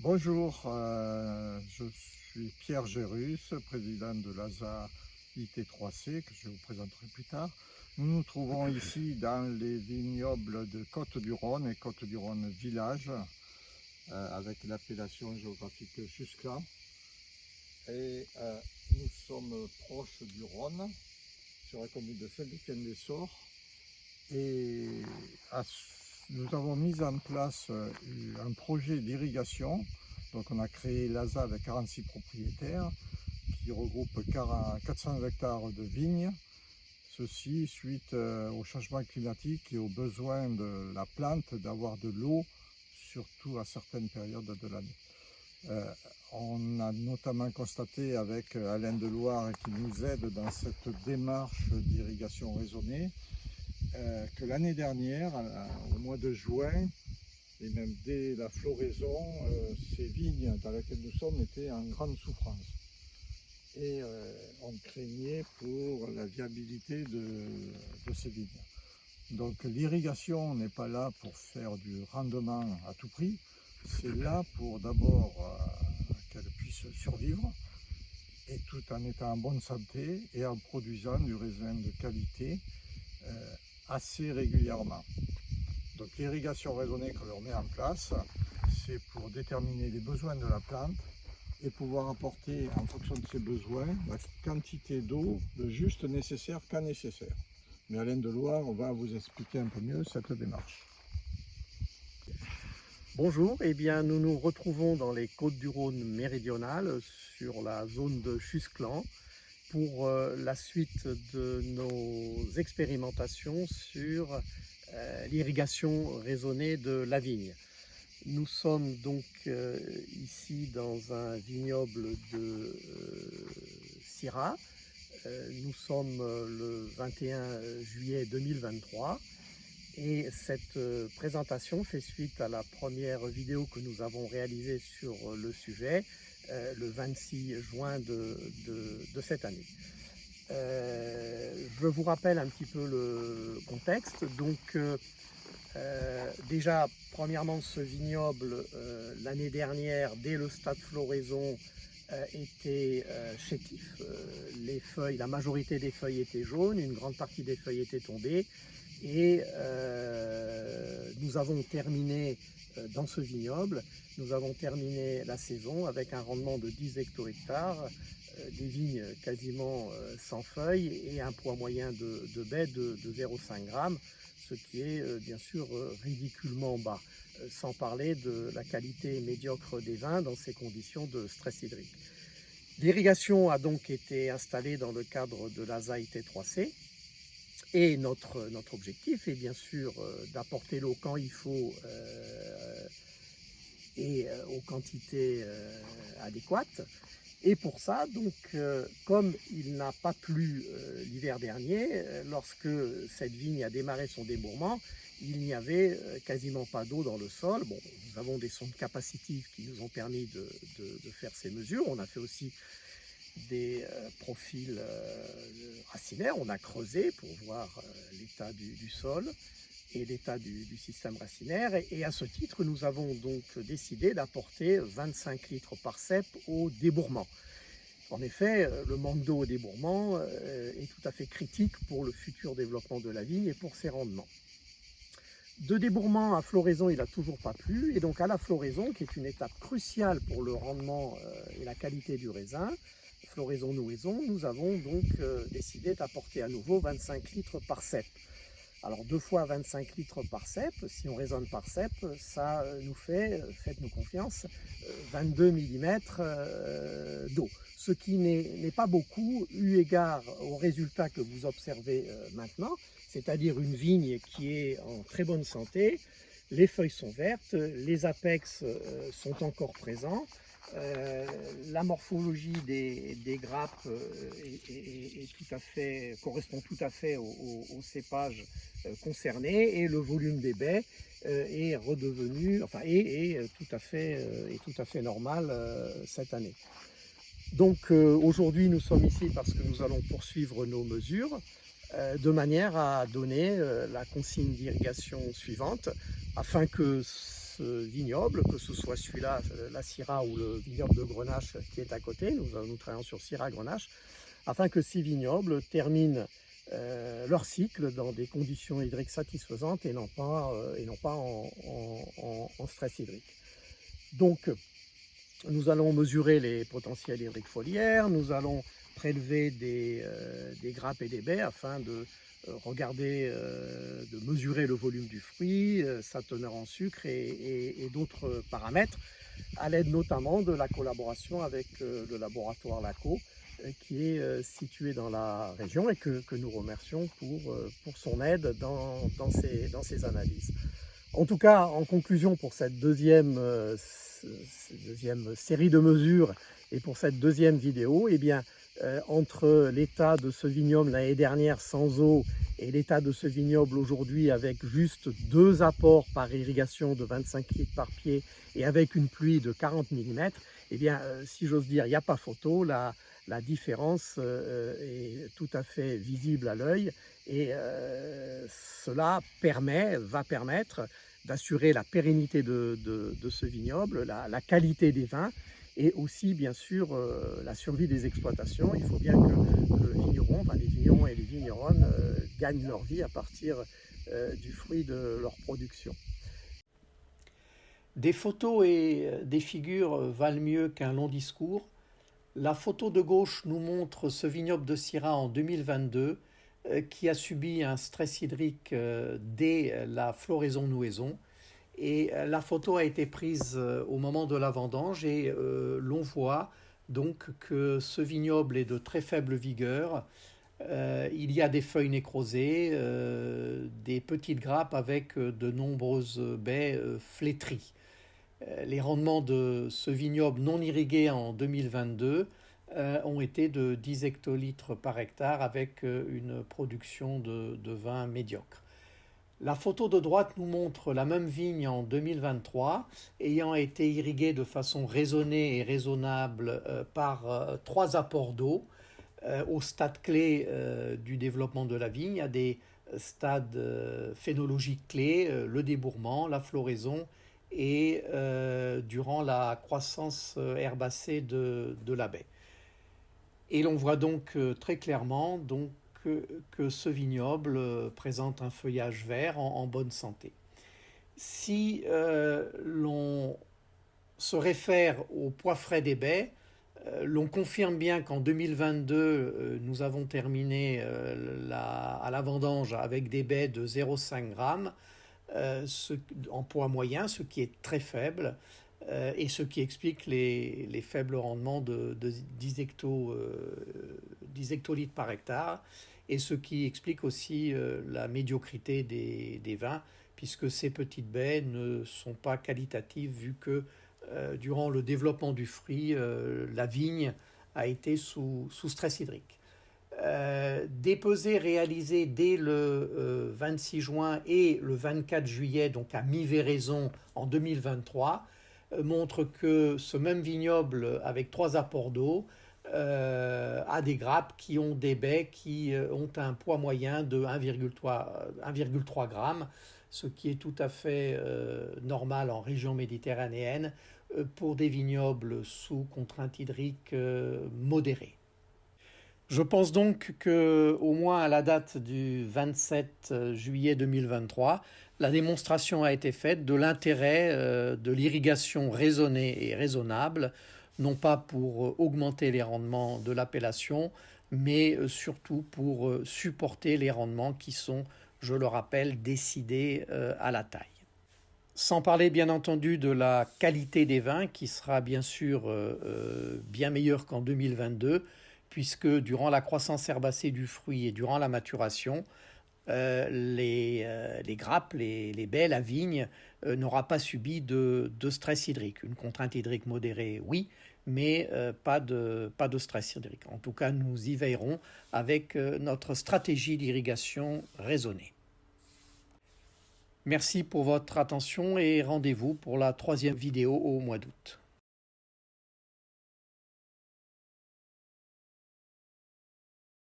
Bonjour, je suis Pierre Gérus, président de l'ASA IT3C, que je vous présenterai plus tard. Nous nous trouvons ici dans les vignobles de Côtes-du-Rhône et Côtes-du-Rhône Village, avec l'appellation géographique Chusclan. Et nous sommes proches du Rhône, sur la commune de Saint-Étienne-des-Sorts. Et nous avons mis en place un projet d'irrigation. Donc on a créé l'ASA avec 46 propriétaires qui regroupent 400 hectares de vignes. Ceci suite au changement climatique et au besoin de la plante d'avoir de l'eau, surtout à certaines périodes de l'année. On a notamment constaté avec Alain Deloire qui nous aide dans cette démarche d'irrigation raisonnée que l'année dernière, au mois de juin, et même dès la floraison, ces vignes dans lesquelles nous sommes étaient en grande souffrance. Et on craignait pour la viabilité de ces vignes. Donc l'irrigation n'est pas là pour faire du rendement à tout prix, c'est là pour d'abord qu'elle puisse survivre, et tout en étant en bonne santé et en produisant du raisin de qualité assez régulièrement. Donc l'irrigation raisonnée que l'on met en place, c'est pour déterminer les besoins de la plante et pouvoir apporter en fonction de ses besoins la quantité d'eau le juste nécessaire quand nécessaire. Mais Alain Deloire va vous expliquer un peu mieux cette démarche. Bonjour, nous nous retrouvons dans les Côtes-du-Rhône méridionales sur la zone de Chusclan pour la suite de nos expérimentations sur l'irrigation raisonnée de la vigne. Nous sommes donc ici dans un vignoble de Syrah. Nous sommes le 21 juillet 2023 et cette présentation fait suite à la première vidéo que nous avons réalisée sur le sujet le 26 juin de cette année. Je vous rappelle un petit peu le contexte. Donc, déjà, premièrement, ce vignoble, l'année dernière, dès le stade floraison, était chétif. Les feuilles, la majorité des feuilles étaient jaunes, une grande partie des feuilles étaient tombées. Et nous avons terminé dans ce vignoble, nous avons terminé la saison avec un rendement de 10 hecto-hectares, des vignes quasiment sans feuilles et un poids moyen de baie de 0,5 g, ce qui est bien sûr ridiculement bas, sans parler de la qualité médiocre des vins dans ces conditions de stress hydrique. L'irrigation a donc été installée dans le cadre de l'ASA IT3C. Et notre objectif est bien sûr d'apporter l'eau quand il faut et aux quantités adéquates. Et pour ça, donc, comme il n'a pas plu l'hiver dernier, lorsque cette vigne a démarré son débourrement, il n'y avait quasiment pas d'eau dans le sol. Bon, nous avons des sondes capacitives qui nous ont permis de faire ces mesures. On a fait aussi des profils racinaires, on a creusé pour voir l'état du sol et l'état du système racinaire, et à ce titre nous avons donc décidé d'apporter 25 litres par cep au débourrement. En effet, le manque d'eau au débourement est tout à fait critique pour le futur développement de la vigne et pour ses rendements. De débourrement à floraison, il n'a toujours pas plu, et donc à la floraison, qui est une étape cruciale pour le rendement et la qualité du raisin, floraison-nouaison, nous avons donc décidé d'apporter à nouveau 25 litres par cep. Alors 2 fois 25 litres par cep, si on raisonne par cep, ça nous fait, faites-nous confiance, 22 mm d'eau. Ce qui n'est pas beaucoup eu égard aux résultats que vous observez maintenant, c'est-à-dire une vigne qui est en très bonne santé, les feuilles sont vertes, les apex sont encore présents, la morphologie des grappes correspond tout à fait au cépage concerné, et le volume des baies est redevenu, est tout à fait normal cette année. Donc aujourd'hui nous sommes ici parce que nous allons poursuivre nos mesures de manière à donner la consigne d'irrigation suivante afin que ce vignoble, que ce soit celui-là, la Syrah ou le vignoble de Grenache qui est à côté, nous travaillons sur Syrah-Grenache, afin que ces vignobles terminent leur cycle dans des conditions hydriques satisfaisantes et non pas en stress hydrique. Donc, nous allons mesurer les potentiels hydriques foliaires, nous allons prélever des grappes et des baies afin de regarder, de mesurer le volume du fruit, sa teneur en sucre et d'autres paramètres, à l'aide notamment de la collaboration avec le laboratoire LACO, qui est situé dans la région et que nous remercions pour son aide dans ces analyses. En tout cas, en conclusion, pour cette deuxième série de mesures et pour cette deuxième vidéo, eh bien, entre l'état de ce vignoble l'année dernière sans eau et l'état de ce vignoble aujourd'hui avec juste 2 apports par irrigation de 25 litres par pied et avec une pluie de 40 mm, eh bien, si j'ose dire, il n'y a pas photo. La différence est tout à fait visible à l'œil et cela va permettre d'assurer la pérennité de ce vignoble, la qualité des vins et aussi bien sûr la survie des exploitations. Il faut bien que le vigneron, les vignerons et les vigneronnes gagnent leur vie à partir du fruit de leur production. Des photos et des figures valent mieux qu'un long discours. La photo de gauche nous montre ce vignoble de Syrah en 2022 qui a subi un stress hydrique dès la floraison-nouaison. Et la photo a été prise au moment de la vendange et l'on voit donc que ce vignoble est de très faible vigueur. Il y a des feuilles nécrosées, des petites grappes avec de nombreuses baies flétries. Les rendements de ce vignoble non irrigué en 2022 ont été de 10 hectolitres par hectare avec une production de vin médiocre. La photo de droite nous montre la même vigne en 2023, ayant été irriguée de façon raisonnée et raisonnable par 3 apports d'eau au stade clé du développement de la vigne, à des stades phénologiques clés, le débourrement, la floraison et durant la croissance herbacée de la baie. Et l'on voit donc très clairement que ce vignoble présente un feuillage vert en bonne santé. Si l'on se réfère au poids frais des baies, l'on confirme bien qu'en 2022, nous avons terminé à la vendange avec des baies de 0,5 g en poids moyen, ce qui est très faible, et ce qui explique les faibles rendements de 10 hectolitres par hectare, et ce qui explique aussi la médiocrité des vins, puisque ces petites baies ne sont pas qualitatives, vu que durant le développement du fruit, la vigne a été sous stress hydrique. Des pesées réalisées dès le 26 juin et le 24 juillet, donc à mi-véraison en 2023, montrent que ce même vignoble avec 3 apports d'eau a des grappes qui ont des baies qui ont un poids moyen de 1,3 g, ce qui est tout à fait normal en région méditerranéenne pour des vignobles sous contrainte hydrique modérée. Je pense donc qu'au moins à la date du 27 juillet 2023, la démonstration a été faite de l'intérêt de l'irrigation raisonnée et raisonnable, non pas pour augmenter les rendements de l'appellation, mais surtout pour supporter les rendements qui sont, je le rappelle, décidés à la taille. Sans parler bien entendu de la qualité des vins qui sera bien sûr bien meilleure qu'en 2022, puisque durant la croissance herbacée du fruit et durant la maturation, les grappes, les baies, la vigne n'aura pas subi de stress hydrique. Une contrainte hydrique modérée, oui, mais pas de stress hydrique. En tout cas, nous y veillerons avec notre stratégie d'irrigation raisonnée. Merci pour votre attention et rendez-vous pour la 3e vidéo au mois d'août.